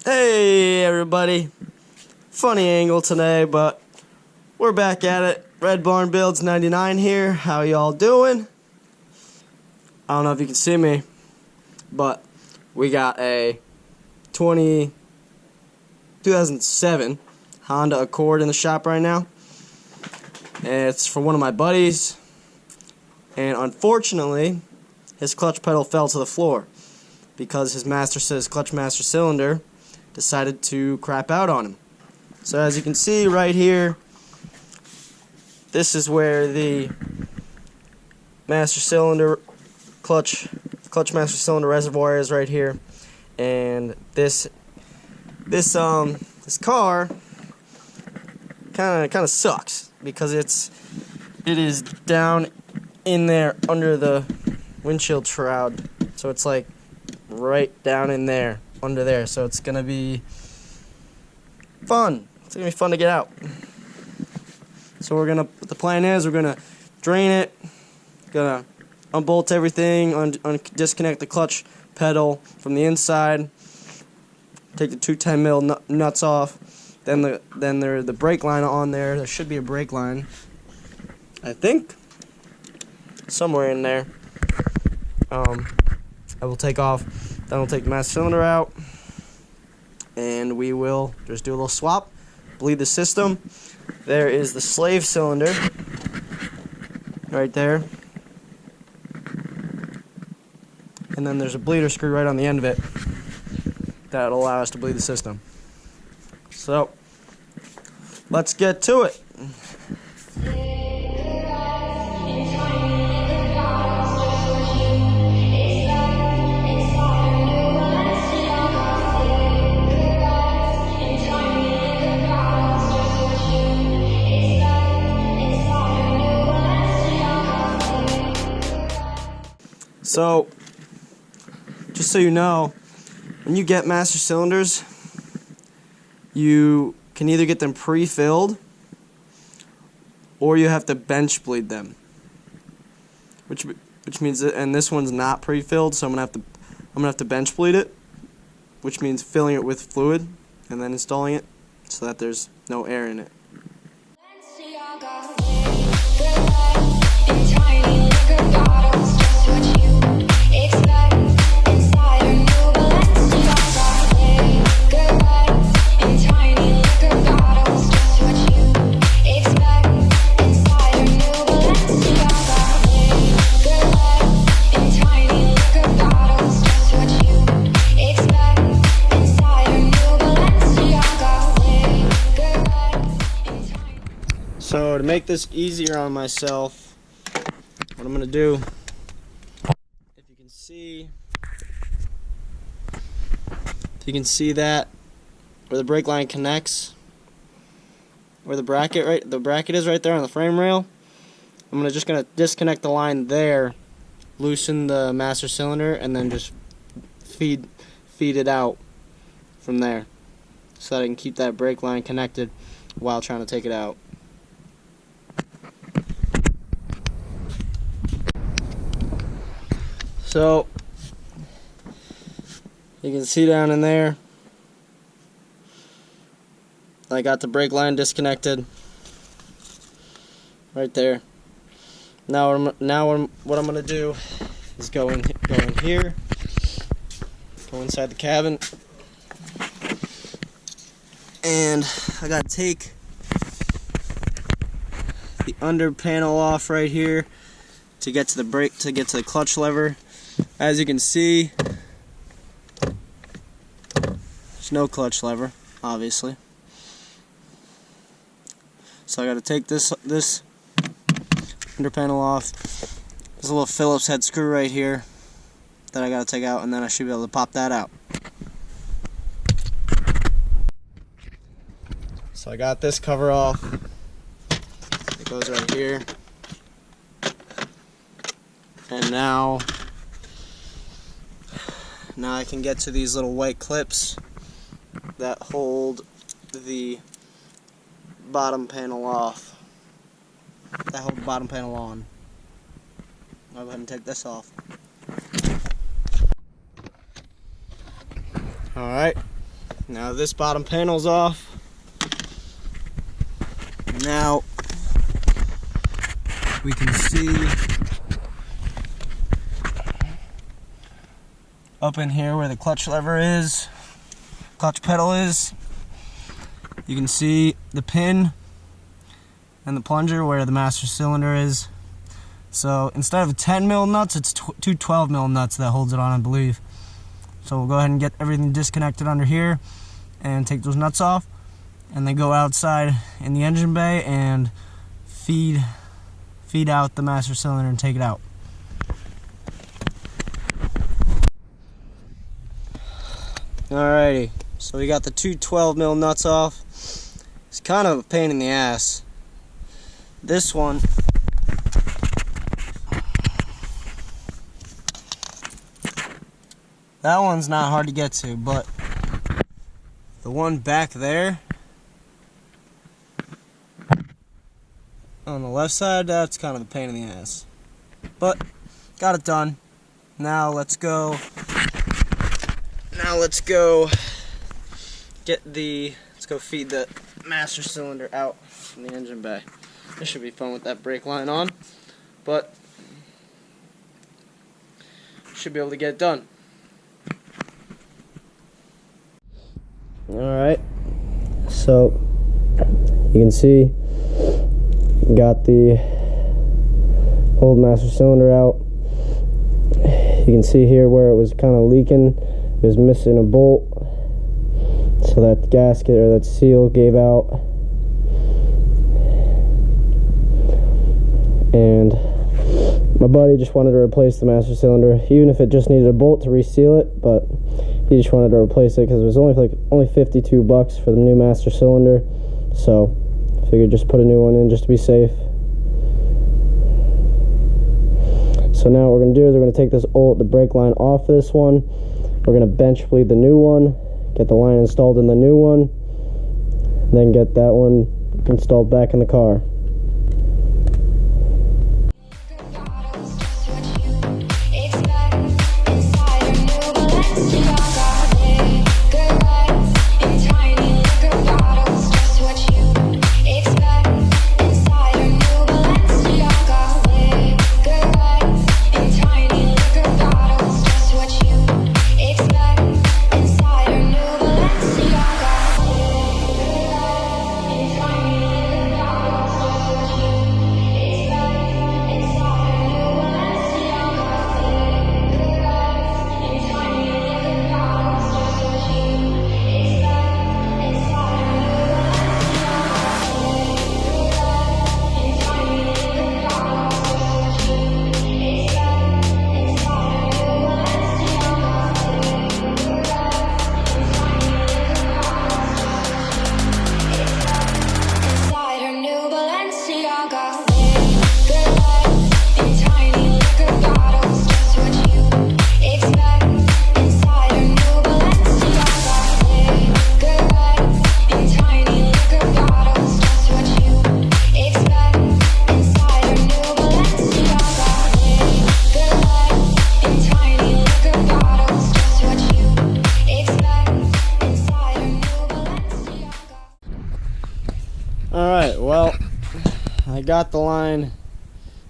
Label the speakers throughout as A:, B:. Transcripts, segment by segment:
A: Hey everybody, funny angle today, but we're back at it. Red Barn Builds 99 here. How y'all doing? I don't know if you can see me, but we got a 2007 Honda Accord in the shop right now. And it's for one of my buddies, and unfortunately his clutch pedal fell to the floor because his clutch master cylinder decided to crap out on him. So as you can see right here, this is where the master cylinder clutch master cylinder reservoir is right here, and this car kind of sucks because it is down in there under the windshield shroud, so it's like right down in there under there. So it's gonna be fun. It's gonna be fun to get out. So the plan is we're gonna drain it, gonna unbolt everything, disconnect the clutch pedal from the inside, take the two 10mm nuts off. Then the brake line on there. There should be a brake line, I think, somewhere in there. I will take off. Then we'll take the master cylinder out, and we will just do a little swap, bleed the system. There is the slave cylinder right there, and then there's a bleeder screw right on the end of it that'll allow us to bleed the system. So let's get to it. So, just so you know, when you get master cylinders, you can either get them pre-filled or you have to bench bleed them. Which means that, and this one's not pre-filled, so I'm gonna have to bench bleed it, which means filling it with fluid and then installing it so that there's no air in it. So to make this easier on myself, what I'm going to do, if you can see that where the brake line connects, where the bracket is right there on the frame rail, I'm just going to disconnect the line there, loosen the master cylinder, and then just feed it out from there so that I can keep that brake line connected while trying to take it out. So you can see down in there, I got the brake line disconnected right there. Now what I'm gonna do is go in here, go inside the cabin, and I gotta take the under panel off right here to get to the clutch lever. As you can see, there's no clutch lever, obviously. So I got to take this under panel off. There's a little Phillips head screw right here that I got to take out, and then I should be able to pop that out. So I got this cover off. It goes right here. And now I can get to these little white clips that hold the bottom panel off. That hold the bottom panel on. I'll go ahead and take this off. Alright, Now this bottom panel's off. Now we can see up in here where the clutch lever is, clutch pedal is. You can see the pin and the plunger where the master cylinder is. So instead of 10 mil nuts, it's two 12 mil nuts that holds it on, I believe. So we'll go ahead and get everything disconnected under here and take those nuts off, and then go outside in the engine bay and feed out the master cylinder and take it out. Alrighty, so we got the two 12 mil nuts off. It's kind of a pain in the ass. This one, that one's not hard to get to, but the one back there on the left side, that's kind of a pain in the ass. But got it done. Now let's go feed the master cylinder out from the engine bay. This should be fun with that brake line on, but should be able to get it done. Alright, so you can see got the old master cylinder out. You can see here where it was kind of leaking. It was missing a bolt, so that gasket or that seal gave out. And my buddy just wanted to replace the master cylinder, even if it just needed a bolt to reseal it, but he just wanted to replace it because it was only 52 bucks for the new master cylinder. So figured just put a new one in just to be safe. So now what we're going to do is we're going to take the brake line off this one. We're going to bench bleed the new one, get the line installed in the new one, then get that one installed back in the car. Alright, well, I got the line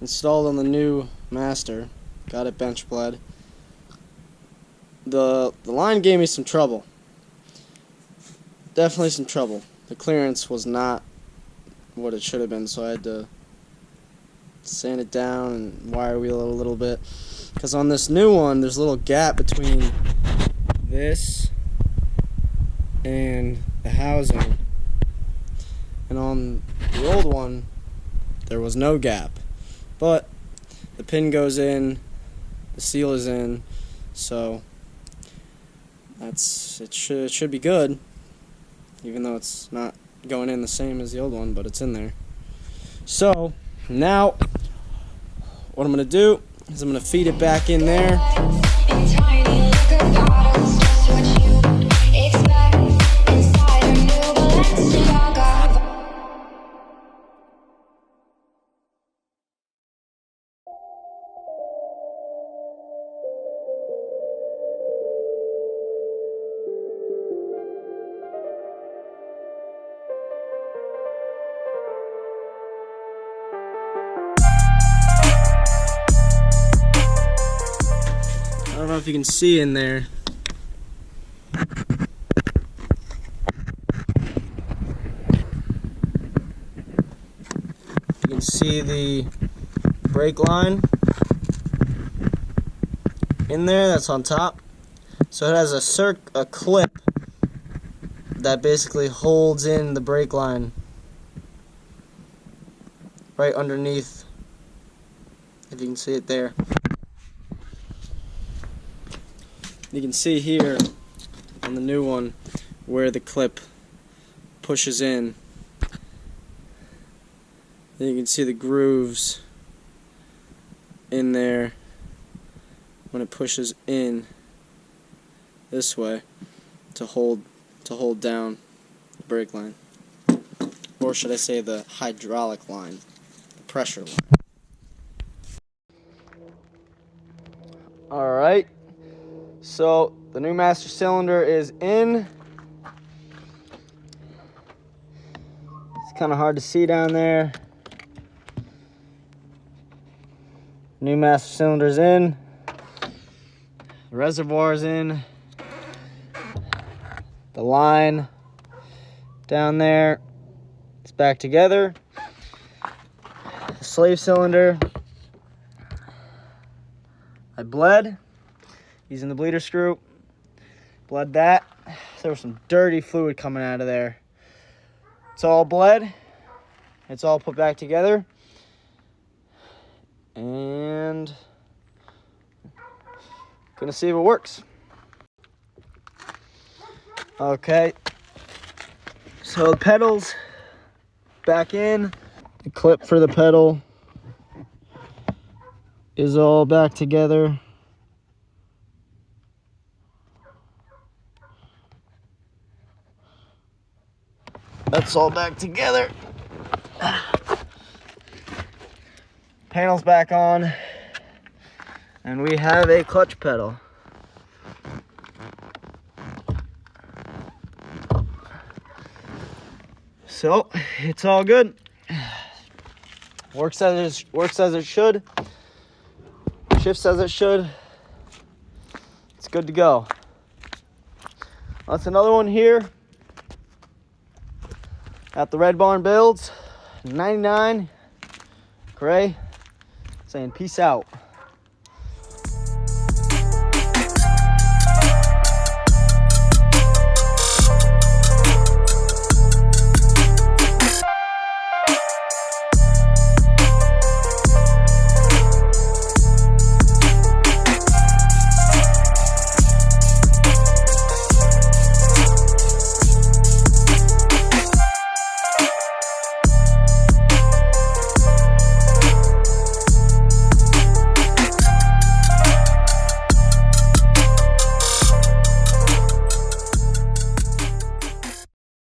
A: installed on the new master. Got it bench bled. The line gave me some trouble. Definitely some trouble. The clearance was not what it should have been, so I had to sand it down and wire wheel it a little bit. Because on this new one, there's a little gap between this and the housing. And on the old one, there was no gap. But the pin goes in, the seal is in, so it should be good, even though it's not going in the same as the old one, but it's in there. So now what I'm going to do is I'm going to feed it back in there. know if you can see in there. You can see the brake line in there that's on top. So it has a clip that basically holds in the brake line right underneath, if you can see it there. You can see here on the new one where the clip pushes in. And you can see the grooves in there when it pushes in this way to hold down the brake line, or should I say the hydraulic line, the pressure line. Alright, so the new master cylinder is in. It's kind of hard to see down there. New master cylinder's in. The reservoir's in. The line down there, it's back together. The slave cylinder, I bled using the bleeder screw. Bled that. There was some dirty fluid coming out of there. It's all bled. It's all put back together. And gonna see if it works. Okay, so the pedals back in. The clip for the pedal is all back together. That's all back together. Panel's back on, and we have a clutch pedal. So it's all good. Works as it should. Shifts as it should. It's good to go. That's another one here at the Red Barn Builds. 99 Gray saying peace out.